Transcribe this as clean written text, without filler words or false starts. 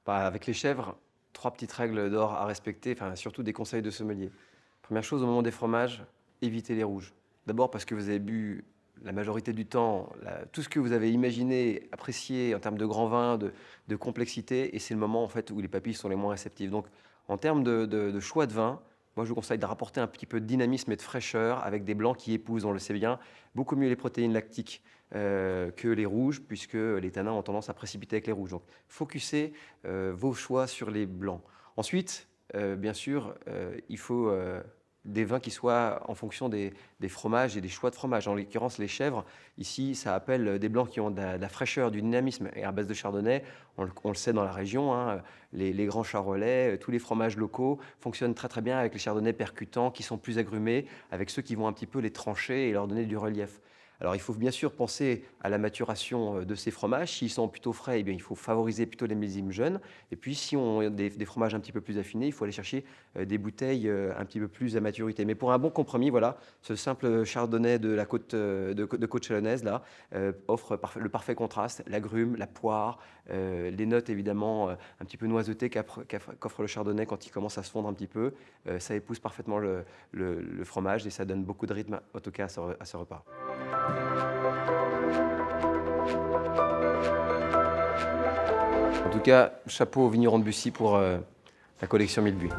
Avec les chèvres, 3 petites règles d'or à respecter, enfin surtout des conseils de sommelier. Première chose, au moment des fromages, évitez les rouges. D'abord parce que vous avez bu la majorité du temps tout ce que vous avez imaginé, apprécié en termes de grand vin, de complexité, et c'est le moment en fait où les papilles sont les moins réceptives. Donc en termes de choix de vin, moi je vous conseille de rapporter un petit peu de dynamisme et de fraîcheur avec des blancs qui épousent, on le sait bien, beaucoup mieux les protéines lactiques que les rouges, puisque les tanins ont tendance à précipiter avec les rouges. Donc focussez vos choix sur les blancs. Ensuite, bien sûr, il faut des vins qui soient en fonction des fromages et des choix de fromage. En l'occurrence, les chèvres, ici, ça appelle des blancs qui ont de la fraîcheur, du dynamisme. Et à base de chardonnay, on le sait dans la région, hein, les grands charolais, tous les fromages locaux fonctionnent très très bien avec les chardonnays percutants qui sont plus agrumés, avec ceux qui vont un petit peu les trancher et leur donner du relief. Alors, il faut bien sûr penser à la maturation de ces fromages. S'ils sont plutôt frais, eh bien, il faut favoriser plutôt les millésimes jeunes. Et puis, si on a des fromages un petit peu plus affinés, il faut aller chercher des bouteilles un petit peu plus à maturité. Mais pour un bon compromis, voilà, ce simple chardonnay de la côte, de côte chalonnaise là, offre le parfait contraste, l'agrume, la poire, les notes évidemment un petit peu noisetées qu'offre le chardonnay quand il commence à se fondre un petit peu. Ça épouse parfaitement le fromage et ça donne beaucoup de rythme, en tout cas à ce repas. En tout cas, chapeau au vigneron de Bussy pour la collection Mille Buis.